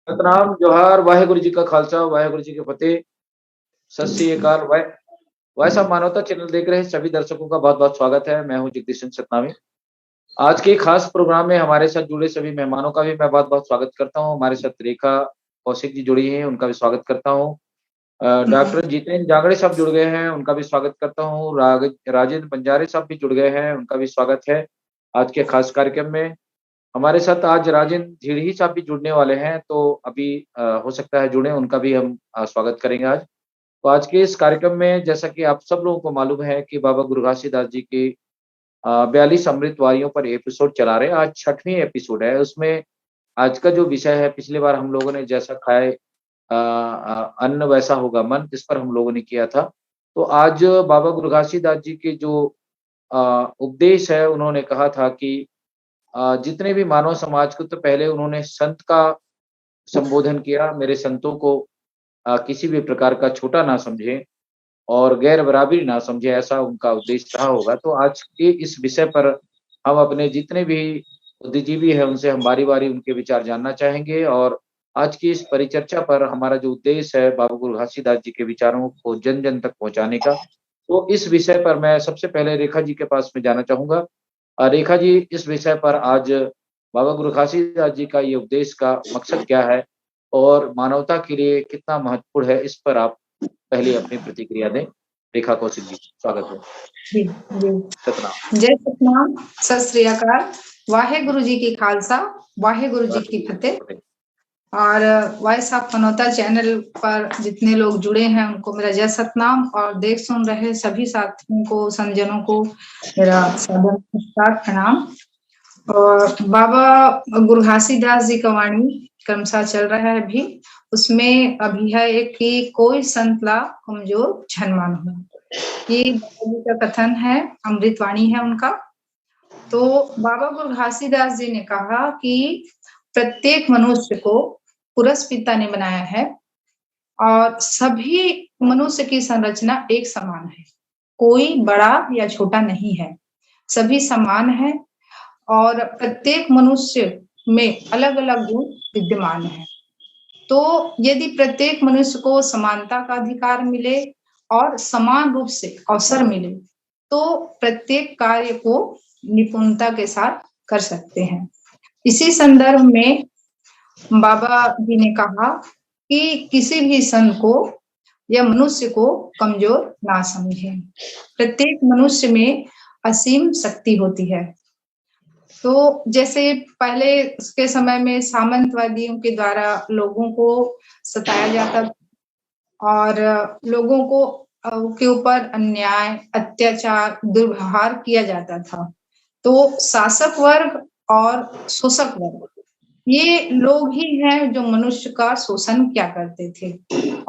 सतनाम जोहार वाहेगुरु जी का खालसा वाहेगुरु जी के फतेह। सत श्री अकाल। वैसा मानवता चैनल देख रहे सभी दर्शकों का बहुत बहुत स्वागत है। मैं हूं जगदीश सिंह सतनामी। आज के खास प्रोग्राम में हमारे साथ जुड़े सभी मेहमानों का भी मैं बहुत बहुत स्वागत करता हूं। हमारे साथ रेखा कौशिक जी जुड़ी हैं, उनका भी स्वागत करता हूं। डॉक्टर जितेंद्र जांगड़े साहब जुड़ गए हैं, उनका भी स्वागत करता हूँ। राजेंद्र बंजारे साहब भी जुड़ गए हैं, उनका भी स्वागत है आज के खास कार्यक्रम में। हमारे साथ आज राजेंद्र झिड़ही साहब भी जुड़ने वाले हैं, तो अभी हो सकता है जुड़े, उनका भी हम स्वागत करेंगे आज। तो आज के इस कार्यक्रम में जैसा कि आप सब लोगों को मालूम है कि बाबा गुरु घासीदास जी की 42 अमृत वारियों पर एपिसोड चला रहे हैं। आज 6वीं एपिसोड है। उसमें आज का जो विषय है, पिछली बार हम लोगों ने जैसा खाए अन्न वैसा होगा मन, इस पर हम लोगों ने किया था। तो आज बाबा गुरु घासीदास जी के जो उपदेश है, उन्होंने कहा था कि जितने भी मानव समाज को, तो पहले उन्होंने संत का संबोधन किया। मेरे संतों को किसी भी प्रकार का छोटा ना समझें और गैर बराबरी ना समझें, ऐसा उनका उद्देश्य रहा होगा। तो आज के इस विषय पर हम अपने जितने भी बुद्धिजीवी हैं, उनसे हम बारी-बारी उनके विचार जानना चाहेंगे। और आज की इस परिचर्चा पर हमारा जो उद्देश्य है, बाबा गुरु घासीदास जी के विचारों को जन-जन तक पहुँचाने का। तो इस विषय पर मैं सबसे पहले रेखा जी के पास में जाना चाहूँगा। रेखा जी, इस विषय पर आज बाबा गुरु घासीदास जी का ये उपदेश का मकसद क्या है और मानवता के लिए कितना महत्वपूर्ण है, इस पर आप पहले अपनी प्रतिक्रिया दें। रेखा कौशिक जी, स्वागत है। जी जी सतनाम। जय सतनाम, सत श्री अकाल, वाहेगुरु जी की खालसा, वाहेगुरु जी की फतेह। और वॉइस ऑफ मानवता चैनल पर जितने लोग जुड़े हैं उनको मेरा जय सतनाम, और देख सुन रहे सभी साथियों को, संजनों को मेरा सादर नमस्कार, प्रणाम। और बाबा गुरु घासीदास जी का वाणी क्रमशः चल रहा है अभी। उसमें अभी है एक कि कोई संतला कमजोर झनमान हो, ये बाबा जी का कथन है, अमृतवाणी है उनका। तो बाबा गुरु घासीदास जी ने कहा कि प्रत्येक मनुष्य को पुरस्पिता ने बनाया है और सभी मनुष्य की संरचना एक समान है, कोई बड़ा या छोटा नहीं है, सभी समान है। और प्रत्येक मनुष्य में अलग अलग गुण विद्यमान है। तो यदि प्रत्येक मनुष्य को समानता का अधिकार मिले और समान रूप से अवसर मिले, तो प्रत्येक कार्य को निपुणता के साथ कर सकते हैं। इसी संदर्भ में बाबा जी ने कहा कि किसी भी संत को या मनुष्य को कमजोर ना समझें। प्रत्येक मनुष्य में असीम शक्ति होती है। तो जैसे पहले उसके समय में सामंतवादियों के द्वारा लोगों को सताया जाता था और लोगों को के ऊपर अन्याय, अत्याचार, दुर्व्यवहार किया जाता था। तो शासक वर्ग और शोषक वर्ग, ये लोग ही हैं जो मनुष्य का शोषण क्या करते थे।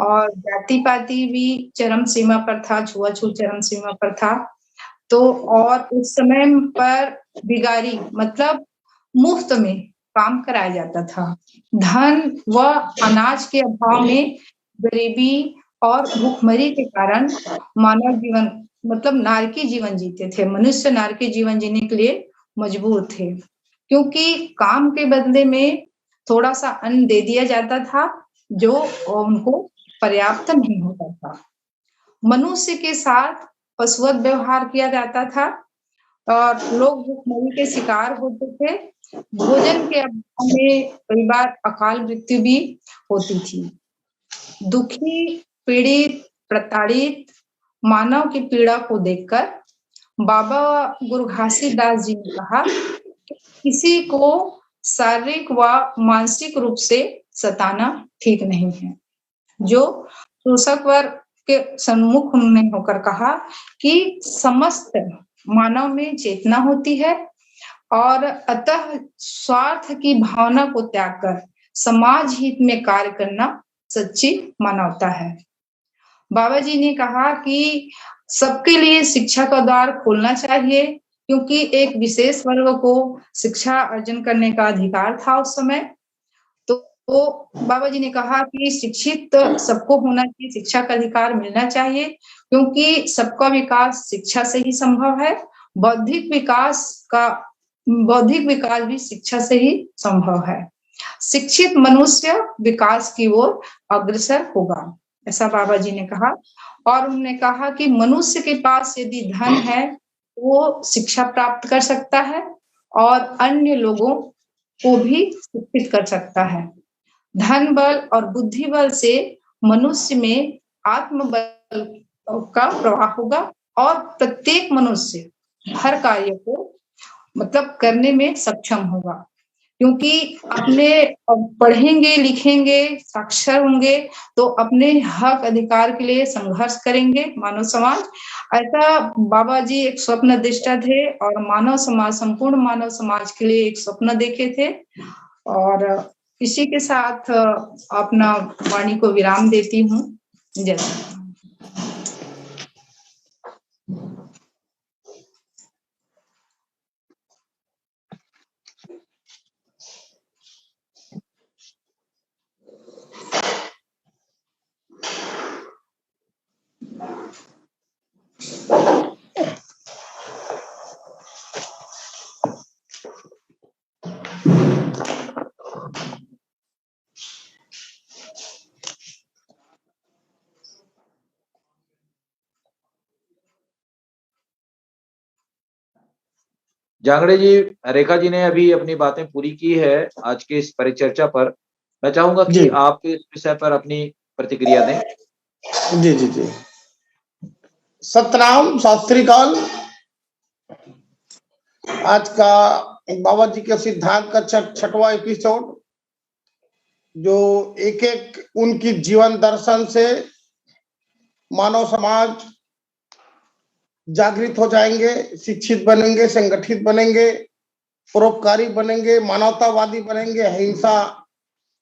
और जाति पाति भी चरम सीमा पर था, छुआछूत चरम सीमा पर था। तो और उस समय पर भिखारी मतलब मुफ्त में काम कराया जाता था। धन व अनाज के अभाव में गरीबी और भूखमरी के कारण मानव जीवन मतलब नारकी जीवन जीते थे। मनुष्य नारकी जीवन जीने के लिए मजबूर थे, क्योंकि काम के बदले में थोड़ा सा अन्न दे दिया जाता था जो उनको पर्याप्त नहीं होता था। मनुष्य के साथ पशुवत व्यवहार किया जाता था और लोग भूखमरी के शिकार होते थे। भोजन के अभाव में कई बार अकाल मृत्यु भी होती थी। दुखी, पीड़ित, प्रताड़ित मानव की पीड़ा को देखकर बाबा गुरु घासीदास जी ने कहा, किसी को शारीरिक व मानसिक रूप से सताना ठीक नहीं है। जो शोषक वर्ग के सम्मुख उन्होंने होकर कहा कि समस्त मानव में चेतना होती है और अतः स्वार्थ की भावना को त्याग कर समाज हित में कार्य करना सच्ची मानवता है। बाबा जी ने कहा कि सबके लिए शिक्षा का द्वार खोलना चाहिए, क्योंकि एक विशेष वर्ग को शिक्षा अर्जन करने का अधिकार था उस समय। तो बाबा जी ने कहा कि शिक्षित सबको होना चाहिए, शिक्षा का अधिकार मिलना चाहिए, क्योंकि सबका विकास शिक्षा से ही संभव है। बौद्धिक विकास भी शिक्षा से ही संभव है। शिक्षित मनुष्य विकास की ओर अग्रसर होगा, ऐसा बाबा जी ने कहा। और उन्होंने कहा कि मनुष्य के पास यदि धन है वो शिक्षा प्राप्त कर सकता है और अन्य लोगों को भी शिक्षित कर सकता है। धन बल और बुद्धि बल से मनुष्य में आत्मबल का प्रवाह होगा और प्रत्येक मनुष्य हर कार्य को मतलब करने में सक्षम होगा, क्योंकि अपने पढ़ेंगे लिखेंगे साक्षर होंगे तो अपने हक अधिकार के लिए संघर्ष करेंगे मानव समाज। ऐसा बाबा जी एक स्वप्न दृष्टा थे और मानव समाज, संपूर्ण मानव समाज के लिए एक स्वप्न देखे थे। और इसी के साथ अपना वाणी को विराम देती हूँ। जय श्री राम। जांगड़े जी, रेखा जी ने अभी अपनी बातें पूरी की है आज की इस परिचर्चा पर। मैं चाहूंगा कि जी आप इस विषय पर अपनी प्रतिक्रिया दें। जी जी जी सतनाम, सत श्री अकाल। आज का बाबा जी के सिद्धांत का छठवां एपिसोड, जो एक एक उनकी जीवन दर्शन से मानव समाज जागृत हो जाएंगे, शिक्षित बनेंगे, संगठित बनेंगे, परोपकारी बनेंगे, मानवतावादी बनेंगे, अहिंसा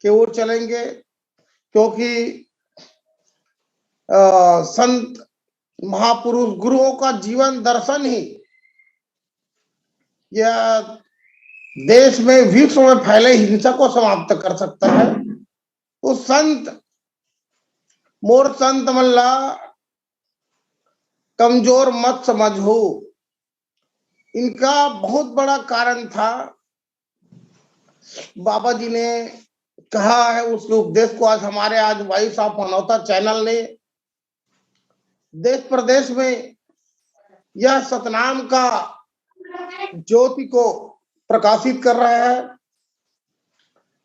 की ओर चलेंगे। क्योंकि संत महापुरुष गुरुओं का जीवन दर्शन ही यह देश में, विश्व में फैले हिंसा को समाप्त कर सकता है। तो संत मोर संत मल्ला कमजोर मत समझो, इनका बहुत बड़ा कारण था। बाबा जी ने कहा है, उसके उपदेश को आज हमारे वॉइस ऑफ मानवता चैनल ने देश प्रदेश में यह सतनाम का ज्योति को प्रकाशित कर रहा है।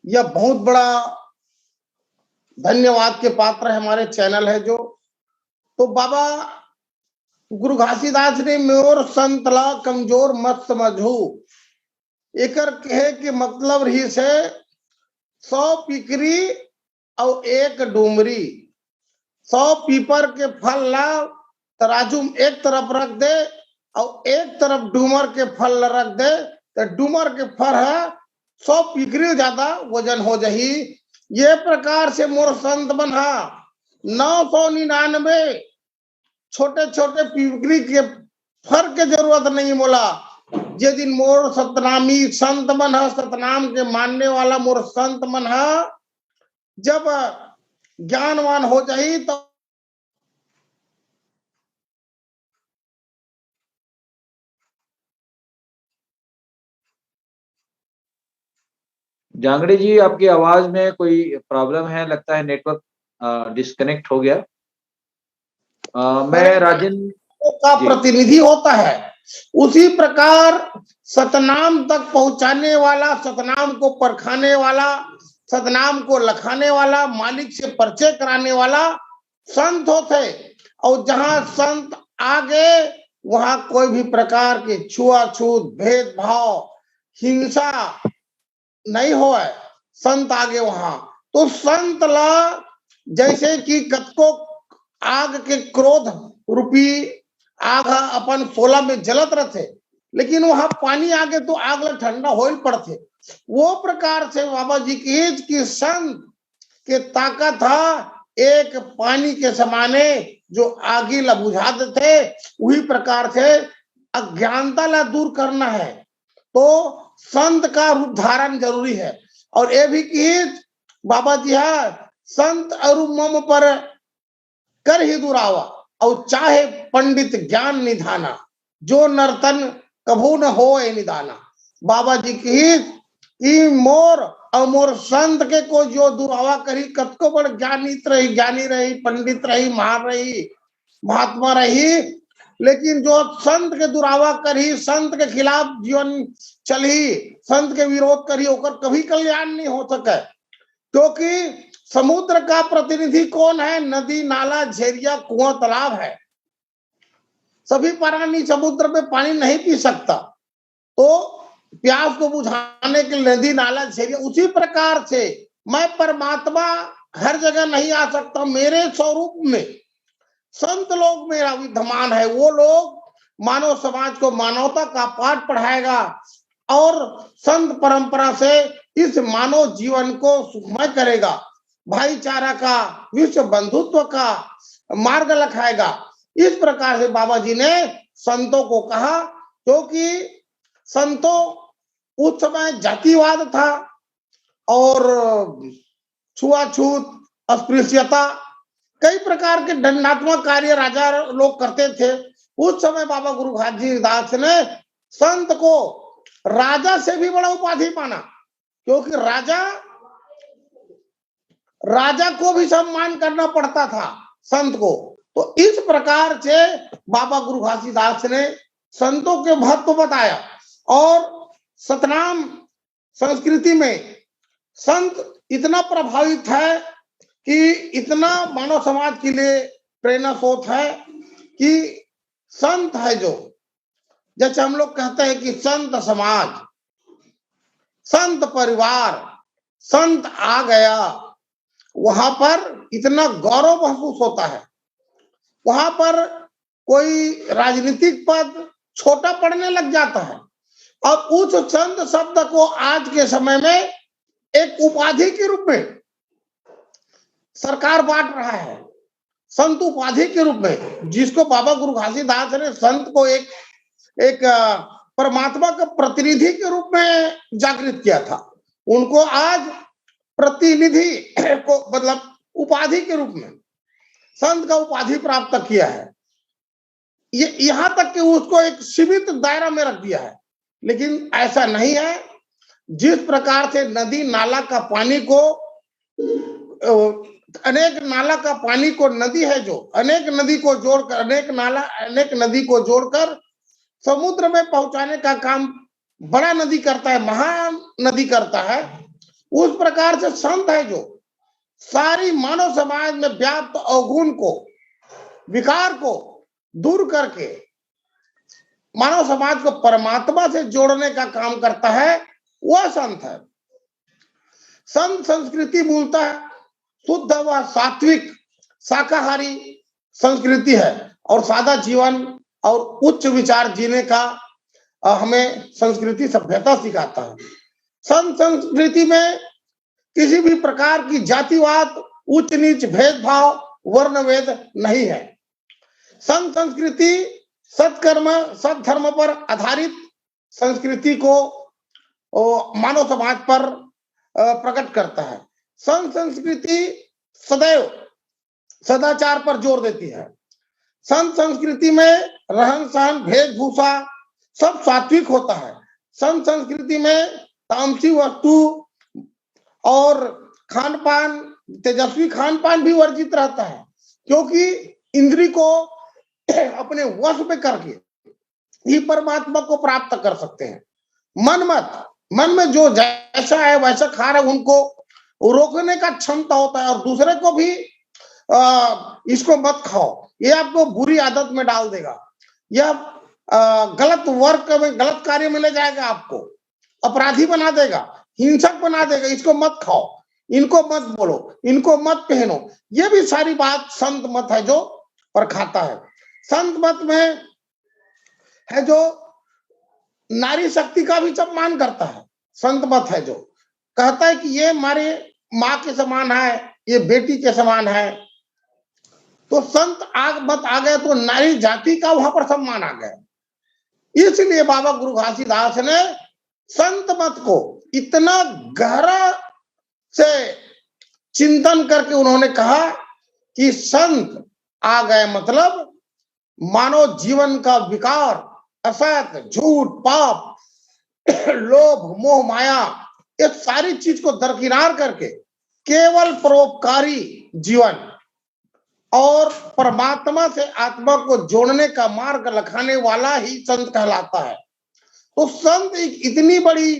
यह बहुत बड़ा धन्यवाद के पात्र है हमारे चैनल है जो। तो बाबा गुरु घासीदास ने मोर संतला कमजोर मत समझो, एकर कहे के मतलब ही से 100 पिकरी और 1 डूमरी, 100 पीपर के फल ला तराजू में एक तरफ रख दे और एक तरफ डूमर के फल रख दे, तो डूमर के फल है 100 पिकरी ज्यादा वजन हो जाही। ये प्रकार से मोर संत बना 999 छोटे छोटे पिपरी के फर के जरूरत नहीं मोला। जे दिन मोर सतनामी संत मन है, सतनाम के मानने वाला मोर संत मन है, जब ज्ञानवान हो जाही तो जांगड़े जी, आपकी आवाज में कोई प्रॉब्लम है, लगता है नेटवर्क डिस्कनेक्ट हो गया। मैं राजेंद्र का प्रतिनिधि होता है। उसी प्रकार सतनाम तक पहुंचाने वाला, सतनाम को परखाने वाला, सतनाम को लखाने वाला, मालिक से परिचय कराने वाला संत होते। और जहां संत आगे वहां कोई भी प्रकार के छुआछूत, भेदभाव, हिंसा नहीं हो, संत आगे वहां। तो संत ला जैसे कि कतको आग के क्रोध रूपी आग अपन 16 में जलत रहते, लेकिन वहां पानी आगे तो आग ला ठंडा हो ही पड़ते। वो प्रकार से बाबा जी की संत के ताकत था एक पानी के समाने जो आगी ला बुझा देते। वही प्रकार से अज्ञानता ला दूर करना है तो संत का रूप धारण जरूरी है। और ये भी कि बाबा जी है संत और मम पर कर ही दुरावा, और चाहे पंडित ज्ञान निधाना, जो नर्तन कभू न हो निदाना। बाबा जी की मोर अमोर संत के को जो दुरावा करी, कतको बड़ ज्ञानी रही, पंडित रही, महान रही, महात्मा रही, लेकिन जो संत के दुरावा करी, संत के खिलाफ जीवन चली, संत के विरोध करी, ओकर कभी कल्याण नहीं हो सके। क्योंकि समुद्र का प्रतिनिधि कौन है? नदी, नाला, झेरिया, कुआं, तालाब है। सभी प्राणी समुद्र में पानी नहीं पी सकता, तो प्यास को बुझाने के लिए नदी, नाला, झेरिया। उसी प्रकार से मैं परमात्मा हर जगह नहीं आ सकता। मेरे स्वरूप में संत लोग मेरा विद्यमान है। वो लोग मानव समाज को मानवता का पाठ पढ़ाएगा और संत परंपरा से इस मानव जीवन को सुखमय करेगा, भाईचारा का, विश्व बंधुत्व का मार्ग लखाएगा। इस प्रकार से बाबा जी ने संतों को कहा, क्योंकि संतों उस समय जातिवाद था और छुआछूत, अस्पृश्यता, कई प्रकार के दंडात्मक कार्य राजा लोग करते थे। उस समय बाबा गुरु घासीदास ने संत को राजा से भी बड़ा उपाधि माना, क्योंकि राजा को भी सम्मान करना पड़ता था संत को। तो इस प्रकार से बाबा गुरु घासीदास ने संतों के महत्व बताया। और सतनाम संस्कृति में संत इतना प्रभावित है कि इतना मानव समाज के लिए प्रेरणा स्रोत है कि संत है जो, जैसे हम लोग कहते हैं कि संत समाज, संत परिवार, संत आ गया, वहां पर इतना गौरव महसूस होता है। वहां पर कोई राजनीतिक पद छोटा पड़ने लग जाता है। और उस संत शब्द को आज के समय में एक उपाधि के रूप में सरकार बांट रहा है, संत उपाधि के रूप में, जिसको बाबा गुरु घासीदास ने संत को एक परमात्मा का प्रतिनिधि के रूप में जागृत किया था। उनको आज प्रतिनिधि को मतलब उपाधि के रूप में संत का उपाधि प्राप्त किया है। ये यहां तक कि उसको एक सीमित दायरा में रख दिया है, लेकिन ऐसा नहीं है। जिस प्रकार से नदी नाला का पानी को अनेक नाला का पानी को नदी है जो अनेक नदी को जोड़कर अनेक नदी को जोड़कर समुद्र में पहुंचाने का काम बड़ा नदी करता है, महान नदी करता है। उस प्रकार से संत है जो सारी मानव समाज में व्याप्त अवगुण को, विकार को दूर करके मानव समाज को परमात्मा से जोड़ने का काम करता है, वह संत है। संत संस्कृति मूलतः शुद्ध व सात्विक शाकाहारी संस्कृति है और सादा जीवन और उच्च विचार जीने का हमें संस्कृति सभ्यता सिखाता है। संत संस्कृति में किसी भी प्रकार की जातिवाद, उच्च नीच भेदभाव, वर्णभेद नहीं है। संत संस्कृति सत्कर्म, सत्धर्म पर आधारित संस्कृति को मानव समाज पर प्रकट करता है। संत संस्कृति सदैव सदाचार पर जोर देती है। संत संस्कृति में रहन सहन, वेशभूषा सब सात्विक होता है। संत संस्कृति में तामसी वस्तु और खान पान, तेजस्वी खान पान भी वर्जित रहता है, क्योंकि इंद्री को अपने वश में करके ही परमात्मा को प्राप्त कर सकते हैं। मन में जो जैसा है वैसा खा रहे, उनको रोकने का क्षमता होता है और दूसरे को भी इसको मत खाओ, ये आपको बुरी आदत में डाल देगा, यह गलत वर्क में, गलत कार्य में ले जाएगा, आपको अपराधी बना देगा, हिंसक बना देगा, इसको मत खाओ, इनको मत बोलो, इनको मत पहनो। ये भी सारी बात संत मत है जो परखाता है। संत मत में है जो नारी शक्ति का भी सम्मान करता है। संत मत है जो कहता है कि ये हमारे माँ के समान है, ये बेटी के समान है। तो संत मत आ गए तो नारी जाति का वहां पर सम्मान आ गया। इसलिए बाबा गुरु घासीदास ने संत मत को इतना गहरा से चिंतन करके उन्होंने कहा कि संत आ गए मतलब मानव जीवन का विकार, असत, झूठ, पाप, लोभ, मोह, माया एक सारी चीज को दरकिनार करके केवल परोपकारी जीवन और परमात्मा से आत्मा को जोड़ने का मार्ग लखाने वाला ही संत कहलाता है। तो संत एक इतनी बड़ी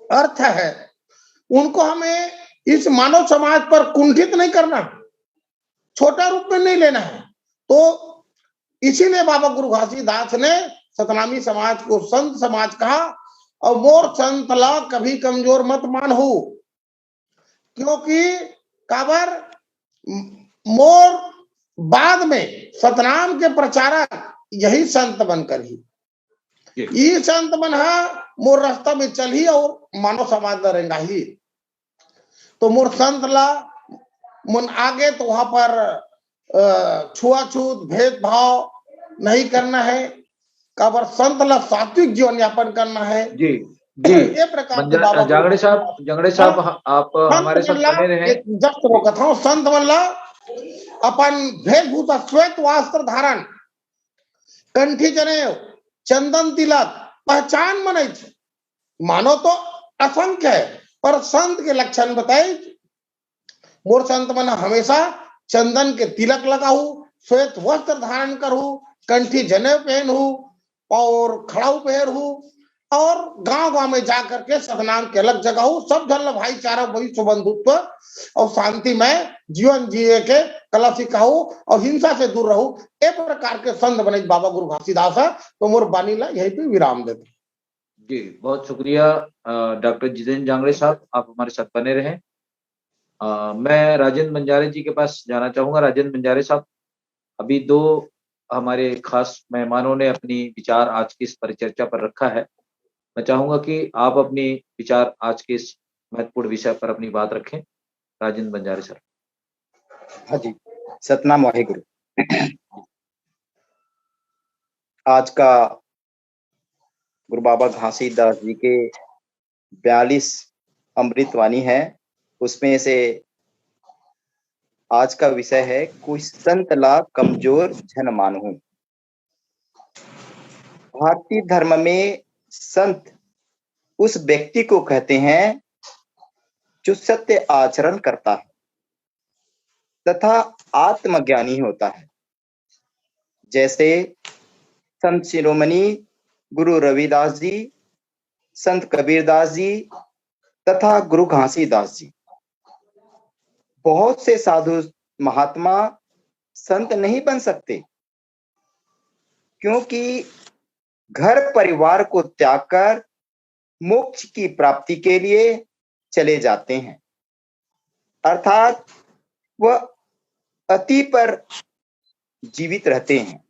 अर्थ है, उनको हमें इस मानव समाज पर कुंठित नहीं करना, छोटा रूप में नहीं लेना है। तो इसीलिए बाबा गुरु घासीदास ने सतनामी समाज को संत समाज कहा, और मोर संत ला कभी कमजोर मत मान हो, क्योंकि काबर मोर बाद में सतनाम के प्रचारक यही संत बनकर ही ये संत बना मोर रास्ता में चल ही और मानव समाज रहेगा ही। तो मोर संत ला मन आगे तो वहां पर छुआछूत भेदभाव नहीं करना है, काबर संत ला सात्विक जीवन यापन करना है। जी जी ये प्रकार जांगड़े साहब आप हमारे साथ बने रहे। जस्ट रोकत हूँ, संत मन ला अपन भेदभूत श्वेत वस्त्र धारण, कंठी जनेऊ, चंदन तिलक पहचान मनाई, मानो तो असंख्य है, पर संत के लक्षण बताए। मोर संत मन हमेशा चंदन के तिलक लगाऊ, श्वेत वस्त्र धारण करू, कंठी जनेऊ पहनू और खड़ाऊ पहनू, और गांव गांव में जाकर के सतनाम के अलग जगाऊ, सब जन भाईचारा वही सुबंधुत्व और शांति में जीवन जिए के कला सिखाऊ और हिंसा से दूर रहू। एक प्रकार के संत बने बाबा गुरु घासीदास है। तो मोर बानी ला यही पे विराम देते। जी बहुत शुक्रिया डॉक्टर जितेंद्र जांगड़े साहब, आप हमारे साथ बने रहे। मैं राजेंद्र बंजारे जी के पास जाना चाहूंगा। राजेंद्र बंजारे साहब, अभी दो हमारे खास मेहमानों ने अपनी विचार आज की इस परिचर्चा पर रखा है। मैं चाहूंगा कि आप अपनी विचार आज के इस महत्वपूर्ण विषय पर अपनी बात रखें। राजेंद्र बंजारे सर। हाँ जी, सतनाम वाहेगुरु। आज का गुरु बाबा घासीदास जी के 42 अमृतवाणी है, उसमें से आज का विषय है कोई संत ला कमजोर जन मानहु। भारतीय धर्म में संत उस व्यक्ति को कहते हैं जो सत्य आचरण करता है तथा आत्मज्ञानी होता है। जैसे संत शिरोमणि गुरु रविदास जी, संत कबीरदास जी तथा गुरु घासीदास जी। बहुत से साधु महात्मा संत नहीं बन सकते, क्योंकि घर परिवार को त्याग कर मोक्ष की प्राप्ति के लिए चले जाते हैं, अर्थात वह अति पर जीवित रहते हैं।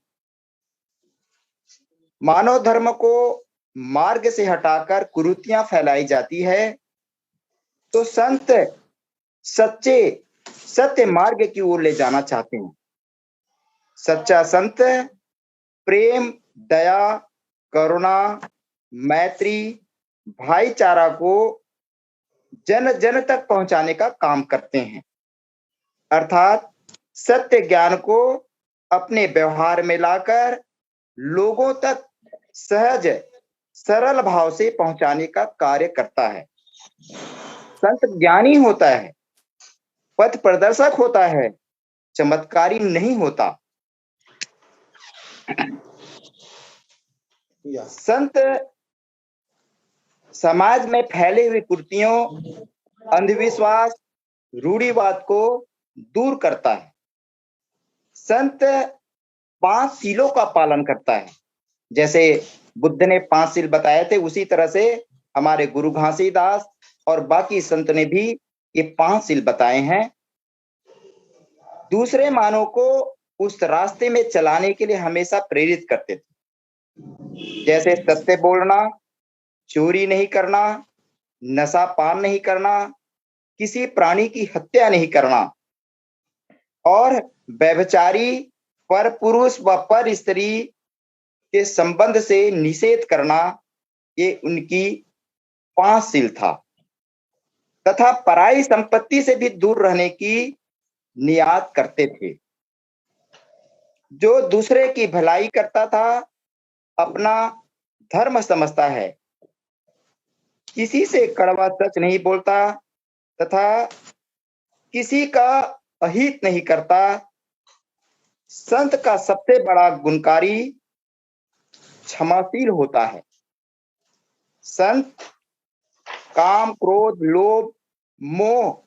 मानव धर्म को मार्ग से हटाकर कुरीतियां फैलाई जाती है, तो संत सत्य मार्ग की ओर ले जाना चाहते हैं। सच्चा संत प्रेम, दया, करुणा, मैत्री, भाईचारा को जन जन तक पहुंचाने का काम करते हैं, अर्थात सत्य ज्ञान को अपने व्यवहार में लाकर लोगों तक सहज सरल भाव से पहुंचाने का कार्य करता है। संत ज्ञानी होता है, पथ प्रदर्शक होता है, चमत्कारी नहीं होता। संत समाज में फैले हुए कुरीतियों, अंधविश्वास, रूढ़िवाद को दूर करता है। संत 5 सीलों का पालन करता है। जैसे बुद्ध ने 5 सील बताए थे, उसी तरह से हमारे गुरु घासीदास और बाकी संत ने भी ये 5 सील बताए हैं। दूसरे मानव को उस रास्ते में चलाने के लिए हमेशा प्रेरित करते थे। जैसे सत्य बोलना, चोरी नहीं करना, नशा पान नहीं करना, किसी प्राणी की हत्या नहीं करना और व्यभिचारी, पर पुरुष व पर स्त्री के संबंध से निषेध करना, ये उनकी 5 सील था। तथा पराई संपत्ति से भी दूर रहने की नियत करते थे। जो दूसरे की भलाई करता था, अपना धर्म समझता है, किसी से कड़वा सच नहीं बोलता तथा किसी का अहित नहीं करता। संत का सबसे बड़ा गुणकारी क्षमाशील होता है। संत काम, क्रोध, लोभ, मोह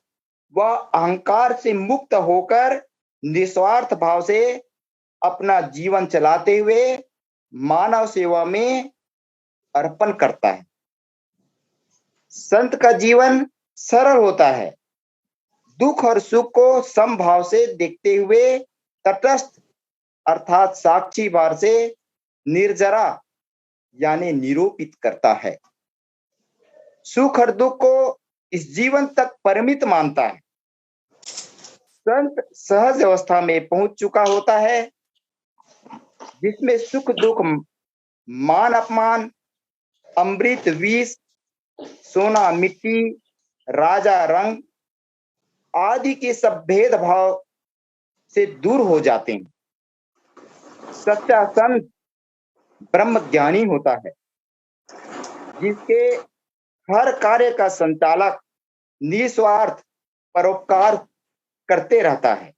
व अहंकार से मुक्त होकर निस्वार्थ भाव से अपना जीवन चलाते हुए मानव सेवा में अर्पण करता है। संत का जीवन सरल होता है। दुख और सुख को समभाव से देखते हुए तटस्थ अर्थात साक्षी भाव से निर्जरा यानी निरूपित करता है। सुख और दुख को इस जीवन तक परिमित मानता है। संत सहज अवस्था में पहुंच चुका होता है, जिसमें सुख दुख, मान अपमान, अमृत विष, सोना मिट्टी, राजा रंग आदि के सब भेदभाव से दूर हो जाते हैं। सच्चा संत ब्रह्म ज्ञानी होता है, जिसके हर कार्य का संचालक निस्वार्थ परोपकार करते रहता है।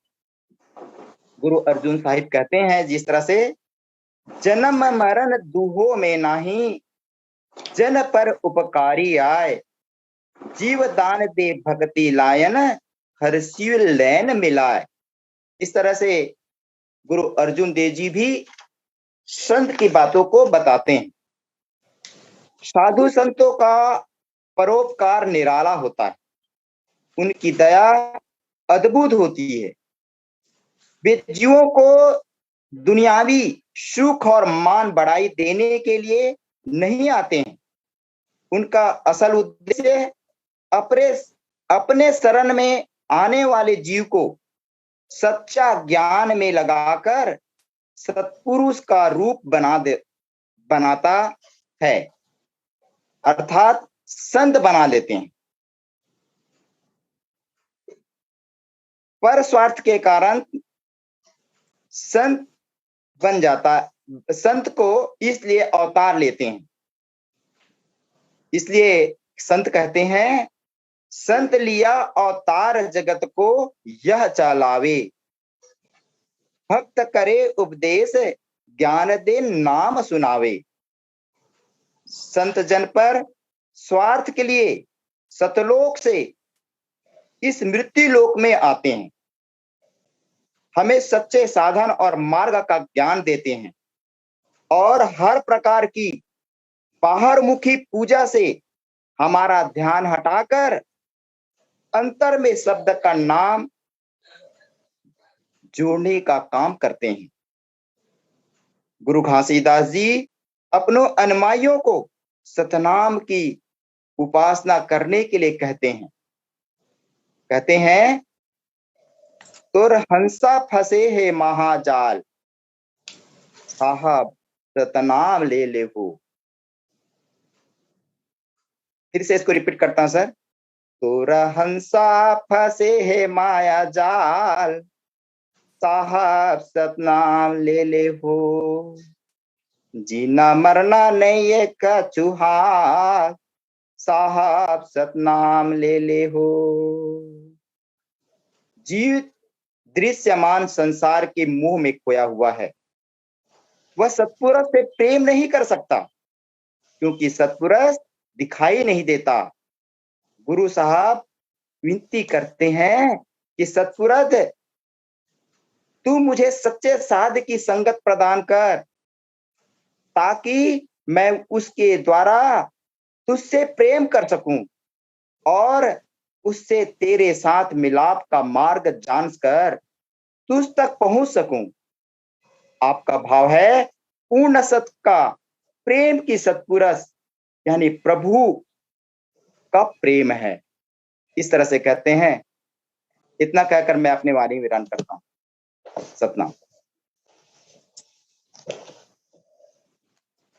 गुरु अर्जुन साहिब कहते हैं, जिस तरह से जन्म मरण दुहो में नाही, जन पर उपकारी आए, जीव दान दे भक्ति लायन, हर शिव लैन मिलाए। इस तरह से गुरु अर्जुन देव जी भी संत की बातों को बताते हैं। साधु संतों का परोपकार निराला होता है। उनकी दया अद्भुत होती है। वे जीवों को दुनियावी सुख और मान बढ़ाई देने के लिए नहीं आते हैं। उनका असल उद्देश्य अपने शरण में आने वाले जीव को सच्चा ज्ञान में लगाकर सत्पुरुष का रूप बनाता है, अर्थात संत बना देते हैं। पर स्वार्थ के कारण संत बन जाता, संत को इसलिए अवतार लेते हैं। इसलिए संत कहते हैं, संत लिया अवतार जगत को यह चलावे, भक्त करे उपदेश ज्ञान दे नाम सुनावे। संत जन पर स्वार्थ के लिए सतलोक से इस मृत्यु लोक में आते हैं, हमें सच्चे साधन और मार्ग का ज्ञान देते हैं और हर प्रकार की बाहरमुखी पूजा से हमारा ध्यान हटाकर अंतर में शब्द का नाम जोड़ने का काम करते हैं। गुरु घासीदास जी अपनों अनुयायियों को सतनाम की उपासना करने के लिए कहते हैं, तुर हंसा फंसे है महाजाल, साहब सतनाम ले हो। फिर से इसको रिपीट करता हूं सर। तुर हंसा फंसे है माया जाल, साहब सतनाम ले हो। जीना मरना नहीं एक चूहा, साहब सतनाम ले हो। जीव दृश्यमान संसार के मुंह में खोया हुआ है। वह सत्पुरुष से प्रेम नहीं कर सकता, क्योंकि सत्पुरुष दिखाई नहीं देता। गुरु साहब विनती करते हैं कि सत्पुरुष तू मुझे सच्चे साध की संगत प्रदान कर, ताकि मैं उसके द्वारा तुझसे प्रेम कर सकूं और उससे तेरे साथ मिलाप का मार्ग जानकर तुझ तक पहुंच सकूं। आपका भाव है पूर्ण सत का प्रेम की सत्पुरुष यानी प्रभु का प्रेम है। इस तरह से कहते हैं। इतना कहकर मैं अपने वाणी विराम करता हूं। सतनाम।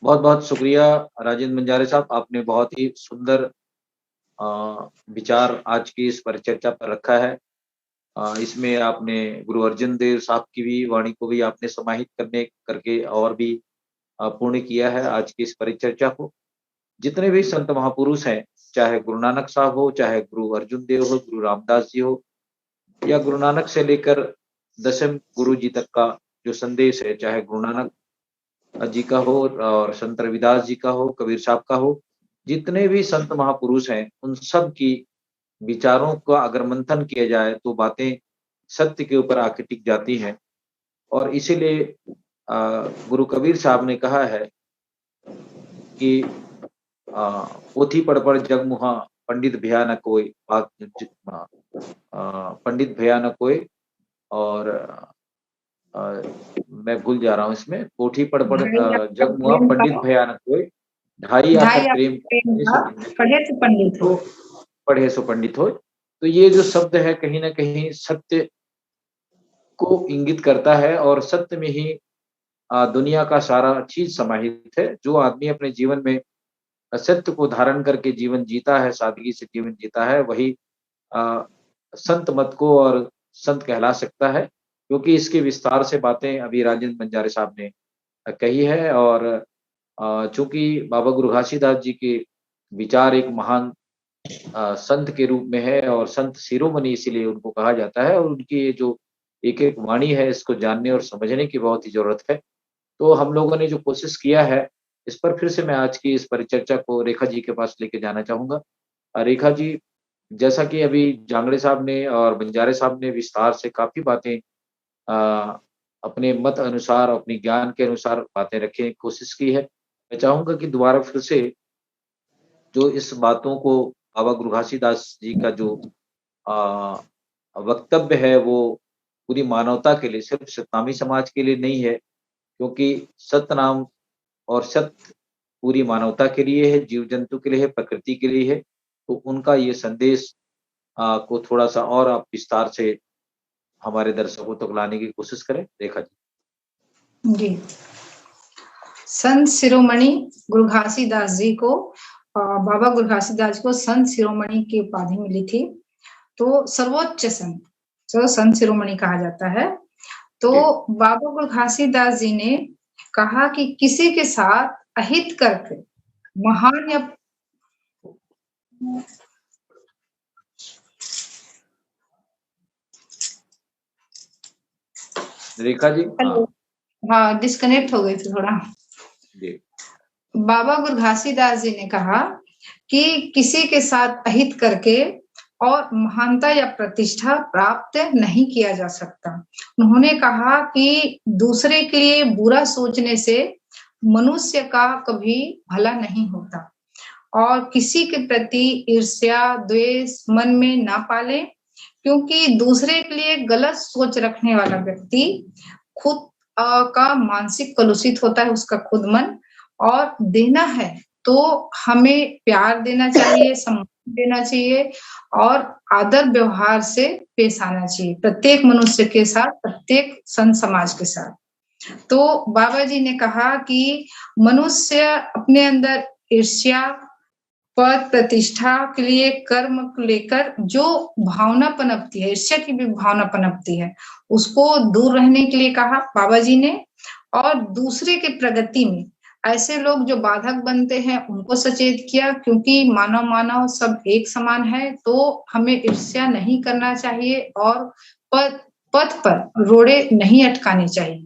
बहुत बहुत शुक्रिया राजेंद्र बंजारे साहब, आपने बहुत ही सुंदर विचार आज की इस परिचर्चा पर रखा है। इसमें आपने गुरु अर्जुन देव साहब की भी वाणी को भी आपने समाहित करके और भी पूर्ण किया है आज की इस परिचर्चा को। जितने भी संत महापुरुष हैं, चाहे गुरु नानक साहब हो, चाहे गुरु अर्जुन देव हो, गुरु रामदास जी हो, या गुरु नानक से लेकर दसम गुरु जी तक का जो संदेश है, चाहे गुरु नानक जी का हो और संत रविदास जी का हो, कबीर साहब का हो, जितने भी संत महापुरुष हैं, उन सब की विचारों का अगर मंथन किया जाए तो बातें सत्य के ऊपर आके टिक जाती हैं। और इसीलिए गुरु कबीर साहब ने कहा है कि पोथी पढ़ जग मुहा पंडित भया न कोई, पंडित भया न कोई, और मैं भूल जा रहा हूँ इसमें, पोथी पढ़ जग मुहा पंडित भया न कोई, ढाई आखर प्रेम पढ़े सो पंडित हो। तो ये जो शब्द है कहीं ना कहीं सत्य को इंगित करता है, और सत्य में ही दुनिया का सारा चीज समाहित है। जो आदमी अपने जीवन में सत्य को धारण करके जीवन जीता है, सादगी से जीवन जीता है, वही संत मत को और संत कहला सकता है। क्योंकि इसके विस्तार से बातें अभी राजेंद्र बंजारे साहब ने कही है, और चूंकि बाबा गुरु घासीदास जी के विचार एक महान संत के रूप में है, और संत शिरोमणि इसीलिए उनको कहा जाता है, और उनकी ये जो एक एक वाणी है, इसको जानने और समझने की बहुत ही जरूरत है। तो हम लोगों ने जो कोशिश किया है, इस पर फिर से मैं आज की इस परिचर्चा को रेखा जी के पास लेके जाना चाहूंगा। रेखा जी, जैसा कि अभी जांगड़े साहब ने और बंजारे साहब ने विस्तार से काफी बातें अपने मत अनुसार, अपने ज्ञान के अनुसार बातें रखने की कोशिश की है। मैं चाहूंगा कि दोबारा फिर से जो इस बातों को बाबा गुरु घासीदास जी का जो वक्तव्य है, वो पूरी मानवता के लिए, सिर्फ सतनामी समाज के लिए नहीं है, क्योंकि सतनाम और सत्य पूरी मानवता के लिए है, जीव जंतु के लिए है, प्रकृति के लिए है। तो उनका ये संदेश को थोड़ा सा और आप विस्तार से हमारे दर्शकों तक लाने की कोशिश करें, रेखा जी। जी, संत शिरोमणि गुरु घासीदास जी को, बाबा गुरु घासीदास को संत शिरोमणि की उपाधि मिली थी। तो सर्वोच्च संत जो संत शिरोमणि कहा जाता है। तो बाबा गुरु घासीदास जी ने कहा कि किसी के साथ अहित करके महान या रेखा जी, हाँ डिस्कनेक्ट हो गए थे थोड़ा। बाबा गुरु घासीदास जी ने कहा कि किसी के साथ अहित करके और महानता या प्रतिष्ठा प्राप्त नहीं किया जा सकता। उन्होंने कहा कि दूसरे के लिए बुरा सोचने से मनुष्य का कभी भला नहीं होता, और किसी के प्रति ईर्ष्या द्वेष मन में ना पाले, क्योंकि दूसरे के लिए गलत सोच रखने वाला व्यक्ति खुद का मानसिक कलुषित होता है, उसका खुद मन। और देना है तो हमें प्यार देना चाहिए, सम्मान देना चाहिए, और आदर व्यवहार से पेश आना चाहिए प्रत्येक मनुष्य के साथ, प्रत्येक संत समाज के साथ। तो बाबा जी ने कहा कि मनुष्य अपने अंदर ईर्ष्या, पद प्रतिष्ठा के लिए, कर्म को लेकर जो भावना पनपती है, ईर्ष्या की भी भावना पनपती है, उसको दूर रहने के लिए कहा बाबा जी ने। और दूसरे के प्रगति में ऐसे लोग जो बाधक बनते हैं उनको सचेत किया, क्योंकि मानव सब एक समान है। तो हमें ईर्ष्या नहीं करना चाहिए, और पथ पर रोड़े नहीं अटकाने चाहिए,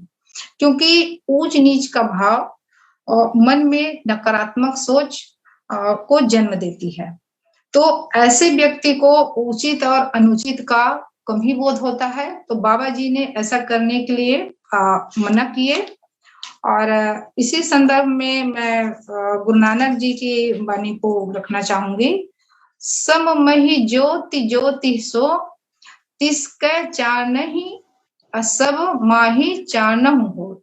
क्योंकि ऊंच नीच का भाव मन में नकारात्मक सोच को जन्म देती है। तो ऐसे व्यक्ति को उचित और अनुचित का कम ही बोध होता है। तो बाबा जी ने ऐसा करने के लिए मना किए। और इसी संदर्भ में मैं गुरु नानक जी की वाणी को रखना चाहूंगी। सम मही ज्योति ज्योति सो तिसके चार नहीं, सब माही चार न हो।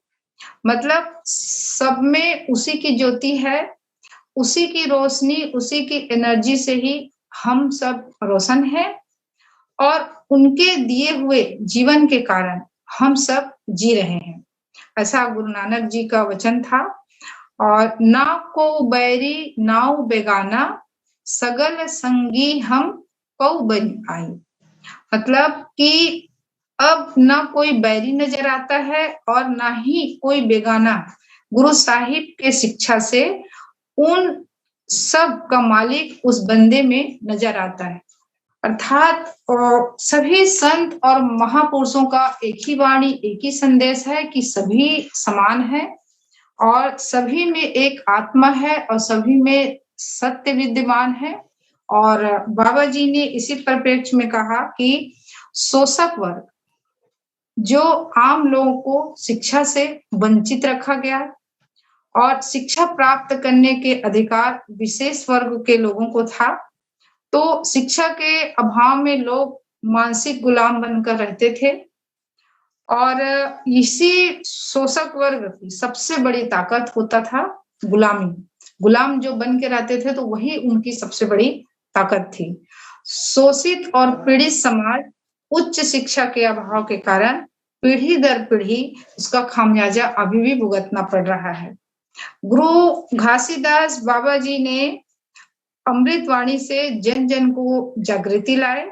मतलब सब में उसी की ज्योति है, उसी की रोशनी, उसी की एनर्जी से ही हम सब रोशन हैं, और उनके दिए हुए जीवन के कारण हम सब जी रहे हैं। ऐसा गुरु नानक जी का वचन था। और ना को बैरी नाउ बेगाना, सगल संगी हम कौ बन आई। मतलब कि अब ना कोई बैरी नजर आता है और ना ही कोई बेगाना। गुरु साहिब के शिक्षा से उन सब का मालिक उस बंदे में नजर आता है। अर्थात सभी संत और महापुरुषों का एक ही वाणी, एक ही संदेश है कि सभी समान है और सभी में एक आत्मा है और सभी में सत्य विद्यमान है। और बाबा जी ने इसी परिप्रेक्ष्य में कहा कि शोषक वर्ग, जो आम लोगों को शिक्षा से वंचित रखा गया और शिक्षा प्राप्त करने के अधिकार विशेष वर्ग के लोगों को था, तो शिक्षा के अभाव में लोग मानसिक गुलाम बनकर रहते थे और इसी शोषक वर्ग की सबसे बड़ी ताकत होता था गुलामी। गुलाम जो बन के रहते थे तो वही उनकी सबसे बड़ी ताकत थी। शोषित और पीड़ित समाज उच्च शिक्षा के अभाव के कारण पीढ़ी दर पीढ़ी उसका खामियाजा अभी भी भुगतना पड़ रहा है। गुरु घासीदास बाबा जी ने अमृतवाणी से जन जन को जागृति लाए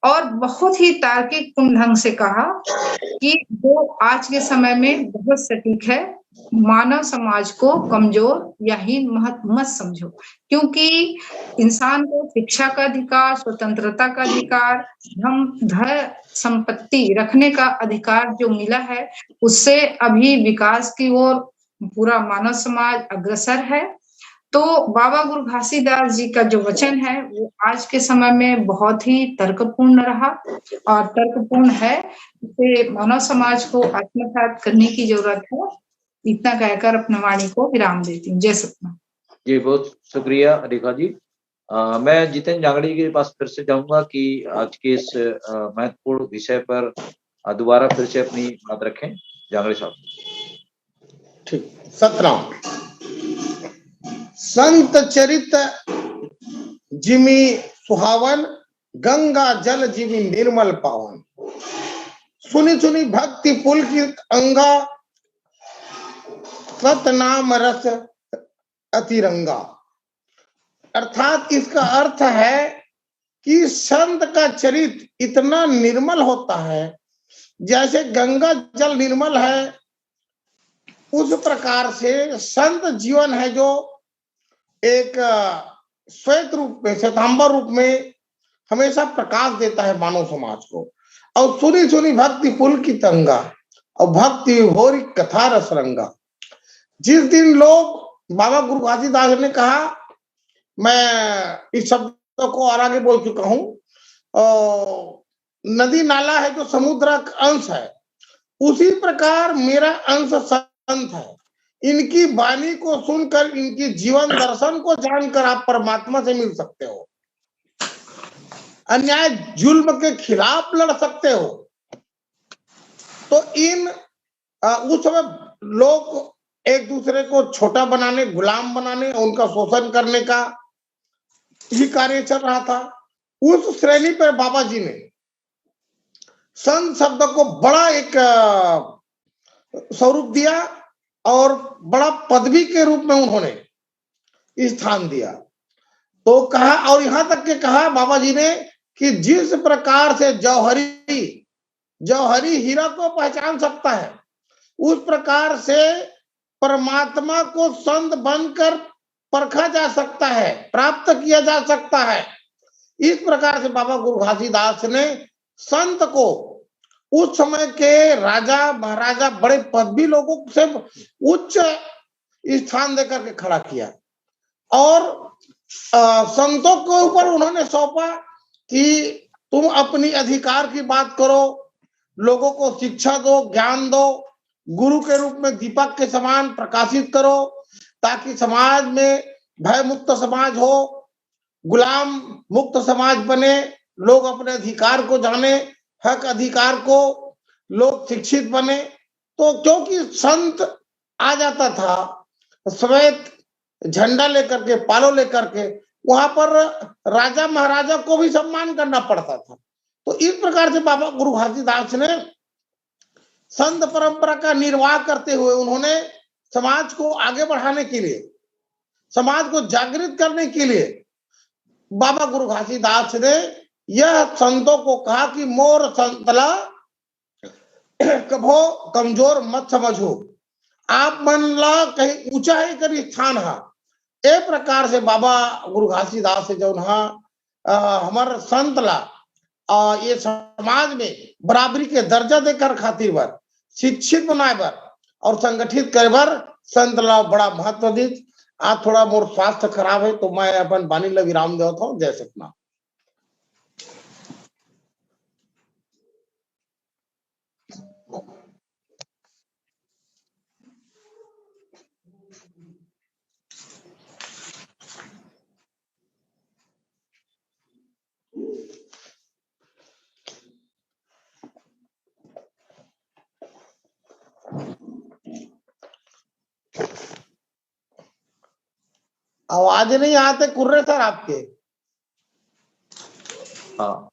और बहुत ही तार्किक पूर्ण ढंग से कहा कि जो आज के समय में बहुत सटीक है, मानव समाज को कमजोर या हीन मत समझो, क्योंकि इंसान को शिक्षा का अधिकार, स्वतंत्रता का अधिकार, धन संपत्ति रखने का अधिकार जो मिला है, उससे अभी विकास की ओर पूरा मानव समाज अग्रसर है। तो बाबा गुरु घासीदास जी का जो वचन है वो आज के समय में बहुत ही तर्कपूर्ण रहा और तर्कपूर्ण है। इसे मानव समाज को आत्मसात करने की जरूरत है। इतना कहकर अपने वाणी को विराम देती हूँ। जय सतनाम। जी, बहुत शुक्रिया रेखा जी। मैं जितेंद्र जांगड़ी के पास फिर से जाऊंगा कि आज के इस महत्वपूर्ण विषय पर दोबारा फिर से अपनी बात रखें। जांगड़ी साहब। ठीक, सतनाम। संत चरित जिमि सुहावन, गंगा जल जिमि निर्मल पावन। सुनी सुनी भक्ति पुलकित अंगा, सतनाम रस अतिरंगा। अर्थात इसका अर्थ है कि संत का चरित इतना निर्मल होता है, जैसे गंगा जल निर्मल है उस प्रकार से संत जीवन है जो एक श्वेत रूप में, श्वेतांबर रूप में हमेशा प्रकाश देता है मानव समाज को। और सुनी सुनी भक्ति पुलकित अंगा और भक्ति विभोरी कथा रसरंगा। जिस दिन लोग, बाबा गुरु घासीदास ने कहा, मैं इस शब्द को और आगे बोल चुका हूं, नदी नाला है जो समुद्र का अंश है, उसी प्रकार मेरा अंश संत है। इनकी वाणी को सुनकर, इनकी जीवन दर्शन को जानकर आप परमात्मा से मिल सकते हो, अन्याय जुल्म के खिलाफ लड़ सकते हो। तो उस समय लोग एक दूसरे को छोटा बनाने, गुलाम बनाने, उनका शोषण करने का ही कार्य चल रहा था। उस श्रेणी पर बाबा जी ने संत शब्द को बड़ा एक स्वरूप दिया और बड़ा पदवी के रूप में उन्होंने स्थान दिया। तो कहा, और यहां तक के कहा बाबा जी ने कि जिस प्रकार से जौहरी हीरा को पहचान सकता है, उस प्रकार से परमात्मा को संत बनकर परखा जा सकता है, प्राप्त किया जा सकता है। इस प्रकार से बाबा गुरु घासीदास ने संत को उस समय के राजा महाराजा, बड़े पदवी लोगों से उच्च स्थान देकर के खड़ा किया और संतों के ऊपर उन्होंने सौंपा कि तुम अपनी अधिकार की बात करो, लोगों को शिक्षा दो, ज्ञान दो, गुरु के रूप में दीपक के समान प्रकाशित करो, ताकि समाज में भय मुक्त समाज हो, गुलाम मुक्त समाज बने, लोग अपने अधिकार को जाने, हक अधिकार को, लोग शिक्षित बने। तो क्योंकि संत आ जाता था श्वेत झंडा लेकर के, पालो लेकर के, वहां पर राजा महाराजा को भी सम्मान करना पड़ता था। तो इस प्रकार से बाबा गुरु घासीदास ने संत परंपरा का निर्वाह करते हुए उन्होंने समाज को आगे बढ़ाने के लिए, समाज को जागृत करने के लिए, बाबा गुरु घासीदास ने यह संतों को कहा कि मोर संतला कभो कमजोर मत समझो। आप मन ला कहीं ऊंचा ही करी स्थान है, ए प्रकार से बाबा गुरु घासीदास से जो हमारे संत ला ये समाज में बराबरी के दर्जा देकर खातिर बर शिक्षित बनाए बर और संगठित करे बर संत ला बड़ा महत्व दी। आज थोड़ा मोर स्वास्थ्य खराब है तो मैं अपन वाणी ला विराम देता हूँ। जय सतनाम। आवाज नहीं आते कुर्रे सर आपके। हाँ,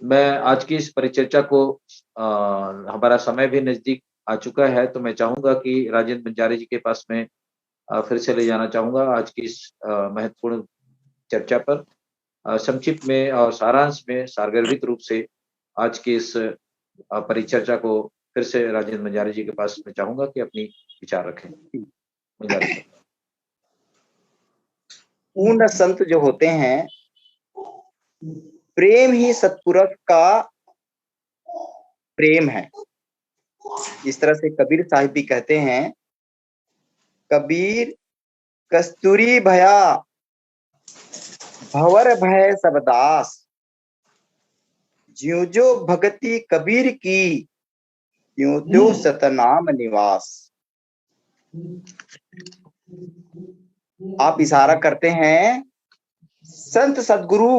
मैं आज की इस परिचर्चा को हमारा समय भी नजदीक आ चुका है, तो मैं चाहूंगा कि राजेंद्र बंजारे जी के पास में फिर से ले जाना चाहूंगा आज की इस महत्वपूर्ण चर्चा पर। संक्षिप्त में और सारांश में सारगर्भित रूप से आज की इस परिचर्चा को फिर से राजेंद्र बंजारे जी के पास में चाहूंगा कि अपनी विचार रखें। बंजारे जी। पूर्ण संत जो होते हैं, प्रेम ही सत्पुरुष का प्रेम है। इस तरह से कबीर साहिब भी कहते हैं, कबीर कस्तूरी भया भंवर भय सब दास, ज्यों जो भगति कबीर की त्यों त्यों सतनाम निवास। आप इशारा करते हैं संत सद्गुरु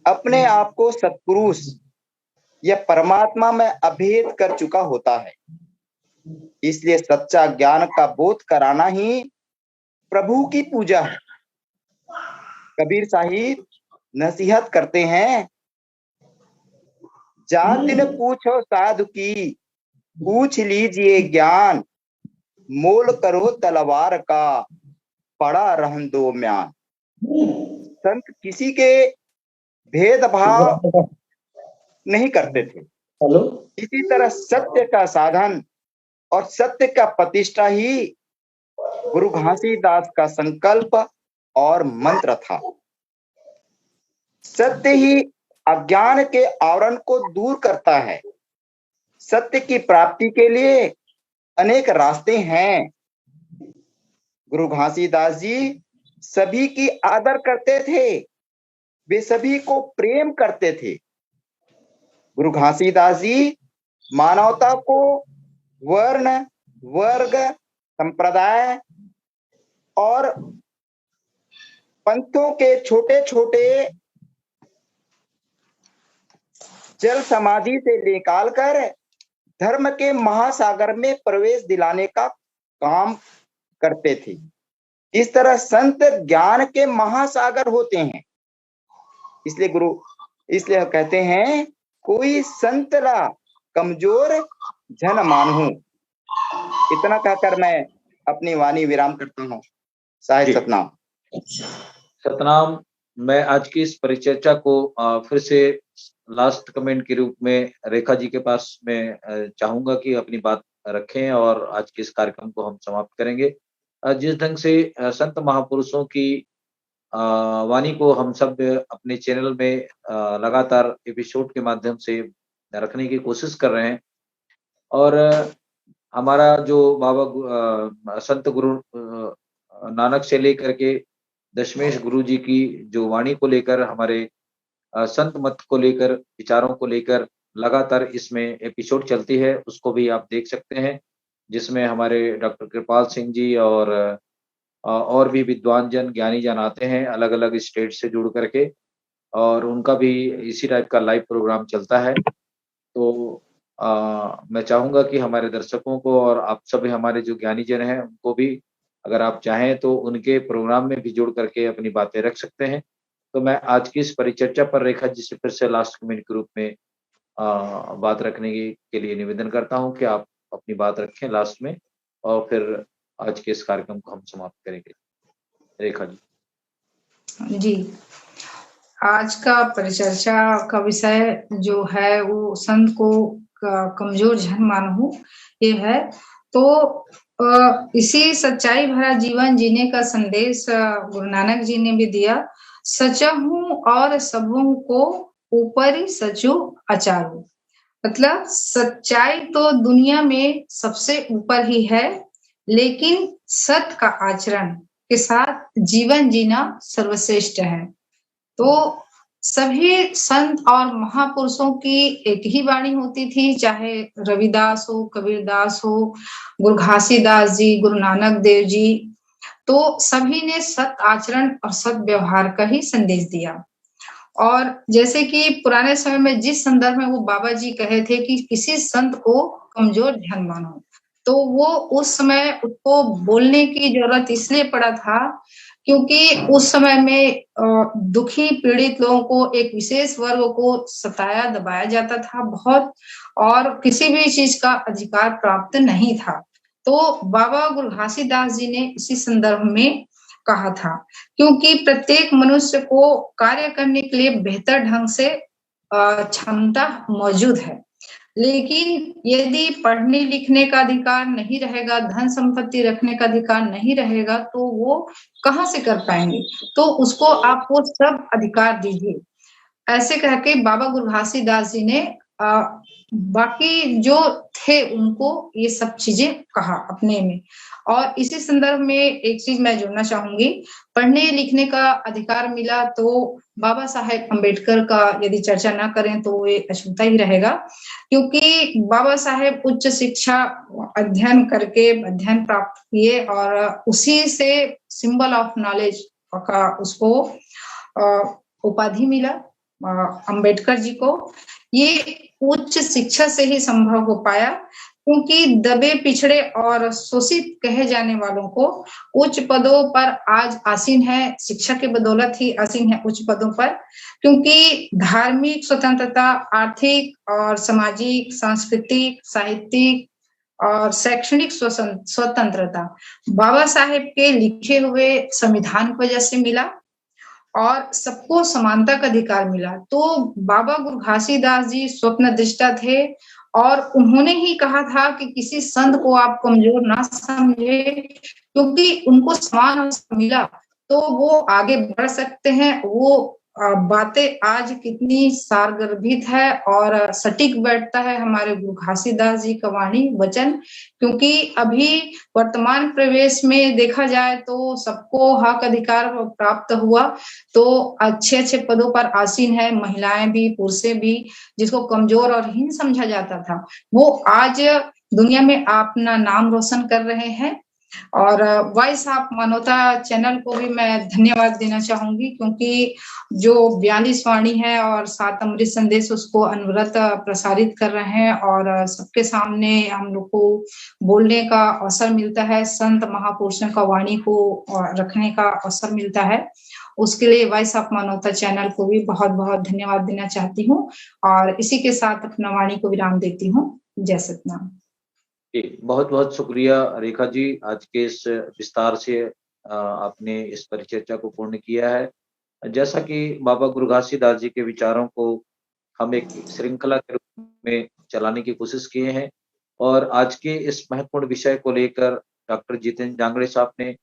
अपने आप को सत्पुरुष या परमात्मा में अभेद कर चुका होता है, इसलिए सच्चा ज्ञान का बोध कराना ही प्रभु की पूजा है। कबीर साहिब नसीहत करते हैं, जान दिन पूछो साधु की, पूछ लीजिए ज्ञान, मोल करो तलवार का, पड़ा रहन दो म्यान। संत किसी के भेदभाव नहीं करते थे। इसी तरह सत्य का साधन और सत्य का प्रतिष्ठा ही गुरु घासीदास का संकल्प और मंत्र था। सत्य ही अज्ञान के आवरण को दूर करता है। सत्य की प्राप्ति के लिए अनेक रास्ते हैं। गुरु घासीदास जी सभी की आदर करते थे, वे सभी को प्रेम करते थे। गुरु घासीदास जी मानवता को वर्ण, वर्ग, संप्रदाय और पंथों के छोटे छोटे जल समाधि से निकालकर धर्म के महासागर में प्रवेश दिलाने का काम करते थे। इस तरह संत ज्ञान के महासागर होते हैं। इसलिए कहते हैं, कोई संत ला कमजोर जन मानहूं। इतना कहकर मैं अपनी वाणी विराम करता हूँ। साहिब सतनाम। सतनाम। मैं आज की इस परिचर्चा को फिर से लास्ट कमेंट के रूप में रेखा जी के पास में चाहूंगा कि अपनी बात रखें और आज के इस कार्यक्रम को हम समाप्त करेंगे। जिस ढंग से संत महापुरुषों की वाणी को हम सब अपने चैनल में लगातार एपिसोड के माध्यम से रखने की कोशिश कर रहे हैं, और हमारा जो बाबा संत गुरु नानक से लेकर के दशमेश गुरु जी की जो वाणी को लेकर, हमारे संत मत को लेकर, विचारों को लेकर लगातार इसमें एपिसोड चलती है, उसको भी आप देख सकते हैं, जिसमें हमारे डॉक्टर कृपाल सिंह जी और भी विद्वान जन, ज्ञानी जन आते हैं अलग अलग स्टेट से जुड़ करके, और उनका भी इसी टाइप का लाइव प्रोग्राम चलता है। तो मैं चाहूंगा कि हमारे दर्शकों को और आप सभी हमारे जो ज्ञानी जन हैं उनको भी, अगर आप चाहें तो उनके प्रोग्राम में भी जुड़ करके अपनी बातें रख सकते हैं। तो मैं आज की इस परिचर्चा पर रेखा जी से फिर से लास्ट कमेंट के रूप में बात रखने के लिए निवेदन करता हूं कि आप अपनी बात रखें लास्ट में, और फिर आज के इस कार्यक्रम को हम समाप्त करेंगे। रेखा जी। आज का परिचर्चा का विषय जो है वो संत को कमजोर जन मानहूं ये है। तो इसी सच्चाई भरा जीवन जीने का संदेश गुरु नानक जी ने भी दिया। सचहु और सबहु को ऊपरी सचु अचारू। मतलब सच्चाई तो दुनिया में सबसे ऊपर ही है, लेकिन सत्य का आचरण के साथ जीवन जीना सर्वश्रेष्ठ है। तो सभी संत और महापुरुषों की एक ही वाणी होती थी, चाहे रविदास हो, कबीरदास हो, गुरु घासीदास जी, गुरु नानक देव जी, तो सभी ने सत्य आचरण और सत्य व्यवहार का ही संदेश दिया। और जैसे कि पुराने समय में जिस संदर्भ में वो बाबा जी कहे थे कि किसी संत को कमजोर ध्यान मानो, तो वो उस समय उसको बोलने की जरूरत इसलिए पड़ा था क्योंकि उस समय में दुखी पीड़ित लोगों को, एक विशेष वर्ग को सताया दबाया जाता था बहुत, और किसी भी चीज का अधिकार प्राप्त नहीं था। तो बाबा गुरु घासीदास जी ने इसी संदर्भ में कहा था, क्योंकि प्रत्येक मनुष्य को कार्य करने के लिए बेहतर ढंग से क्षमता मौजूद है, लेकिन यदि पढ़ने लिखने का अधिकार नहीं रहेगा, धन संपत्ति रखने का अधिकार नहीं रहेगा, तो वो कहाँ से कर पाएंगे। तो उसको आप वो सब अधिकार दीजिए, ऐसे कह के बाबा गुरु घासीदास जी ने बाकी जो थे उनको ये सब चीजें कहा अपने में। और इसी संदर्भ में एक चीज मैं जोड़ना चाहूंगी, पढ़ने लिखने का अधिकार मिला तो बाबा साहेब अम्बेडकर का यदि चर्चा ना करें तो ये अछूता ही रहेगा, क्योंकि बाबा साहेब उच्च शिक्षा अध्ययन प्राप्त किए और उसी से सिंबल ऑफ नॉलेज का उसको उपाधि मिला अम्बेडकर जी को। ये उच्च शिक्षा से ही संभव हो पाया, क्योंकि दबे पिछड़े और शोषित कहे जाने वालों को उच्च पदों पर आज आसीन है, शिक्षा के बदौलत ही आसीन है उच्च पदों पर, क्योंकि धार्मिक स्वतंत्रता, आर्थिक और सामाजिक, सांस्कृतिक, साहित्यिक और शैक्षणिक स्वतंत्रता बाबा साहेब के लिखे हुए संविधान की वजह से मिला और सबको समानता का अधिकार मिला। तो बाबा गुरु घासीदास जी स्वप्न दृष्टा थे और उन्होंने ही कहा था कि किसी संत को आप कमजोर ना समझे, क्योंकि उनको समान अवसर मिला तो वो आगे बढ़ सकते हैं। वो बातें आज कितनी सारगर्भित है और सटीक बैठता है हमारे गुरु घासीदास जी का वाणी वचन, क्योंकि अभी वर्तमान प्रवेश में देखा जाए तो सबको हक अधिकार प्राप्त हुआ, तो अच्छे अच्छे पदों पर आसीन है, महिलाएं भी पुरुष भी। जिसको कमजोर और हीन समझा जाता था वो आज दुनिया में अपना नाम रोशन कर रहे हैं। और वॉइस ऑफ मानवता चैनल को भी मैं धन्यवाद देना चाहूंगी, क्योंकि जो 42 वाणी है और 7 अमृत संदेश उसको अनवरत प्रसारित कर रहे हैं और सबके सामने हम लोग को बोलने का अवसर मिलता है, संत महापुरुषों का वाणी को रखने का अवसर मिलता है। उसके लिए वॉइस ऑफ मानवता चैनल को भी बहुत बहुत धन्यवाद देना चाहती हूँ और इसी के साथ अपना वाणी को विराम देती हूँ। जय सतनाम। बहुत बहुत शुक्रिया रेखा जी, आज के इस विस्तार से आपने इस परिचर्चा को पूर्ण किया है। जैसा कि बाबा गुरु घासीदास जी के विचारों को हम एक श्रृंखला के रूप में चलाने की कोशिश किए हैं और आज के इस महत्वपूर्ण विषय को लेकर डॉक्टर जितेंद्र जांगड़े साहब ने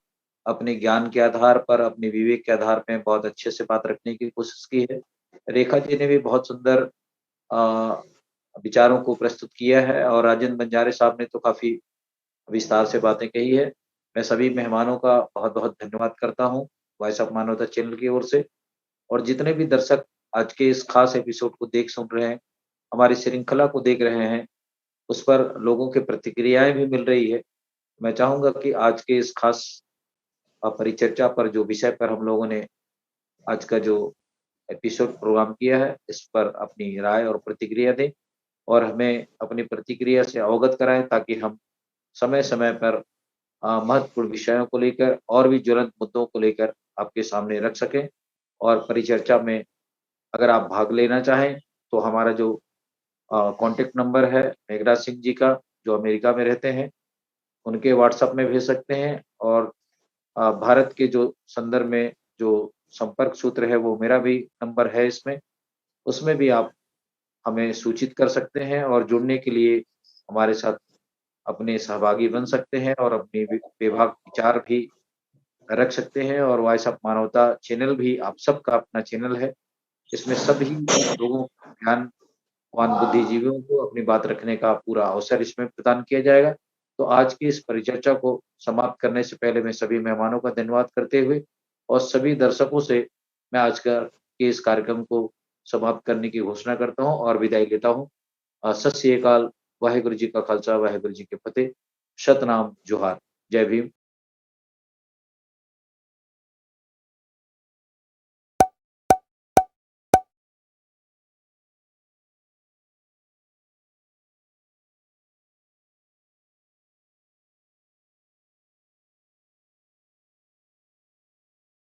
अपने ज्ञान के आधार पर, अपने विवेक के आधार पर बहुत अच्छे से बात रखने की कोशिश की है। रेखा जी ने भी बहुत सुंदर विचारों को प्रस्तुत किया है और राजेंद्र बंजारे साहब ने तो काफी विस्तार से बातें कही है। मैं सभी मेहमानों का बहुत बहुत धन्यवाद करता हूं वॉइस ऑफ मानवता चैनल की ओर से, और जितने भी दर्शक आज के इस खास एपिसोड को देख सुन रहे हैं, हमारी श्रृंखला को देख रहे हैं, उस पर लोगों की प्रतिक्रियाएं भी मिल रही है। मैं चाहूंगा कि आज के इस खास परिचर्चा पर, जो विषय पर हम लोगों ने आज का जो एपिसोड प्रोग्राम किया है, इस पर अपनी राय और प्रतिक्रिया दें और हमें अपनी प्रतिक्रिया से अवगत कराएं, ताकि हम समय समय पर महत्वपूर्ण विषयों को लेकर और भी ज्वलंत मुद्दों को लेकर आपके सामने रख सकें। और परिचर्चा में अगर आप भाग लेना चाहें तो हमारा जो कॉन्टेक्ट नंबर है मेघराज सिंह जी का, जो अमेरिका में रहते हैं, उनके व्हाट्सएप में भेज सकते हैं। और भारत के जो संदर्भ में जो संपर्क सूत्र है वो मेरा भी नंबर है इसमें, उसमें भी आप हमें सूचित कर सकते हैं और जुड़ने के लिए हमारे साथ अपने सहभागी बन सकते हैं और अपनी बेबाक विचार भी रख सकते हैं। और वॉइस ऑफ मानवता चैनल भी आप सबका अपना चैनल है। इसमें सभी लोगों को, ज्ञानवान बुद्धिजीवियों को अपनी बात रखने का पूरा अवसर इसमें प्रदान किया जाएगा। तो आज की इस परिचर्चा को समाप्त करने से पहले मैं सभी मेहमानों का धन्यवाद करते हुए और सभी दर्शकों से मैं आज के इस कार्यक्रम को समाप्त करने की घोषणा करता हूँ और विदाई लेता हूँ। सत श्री अकाल, वाहेगुरु जी का खालसा, वाहेगुरु जी के फतेह, सतनाम, जोहार, जय भीम।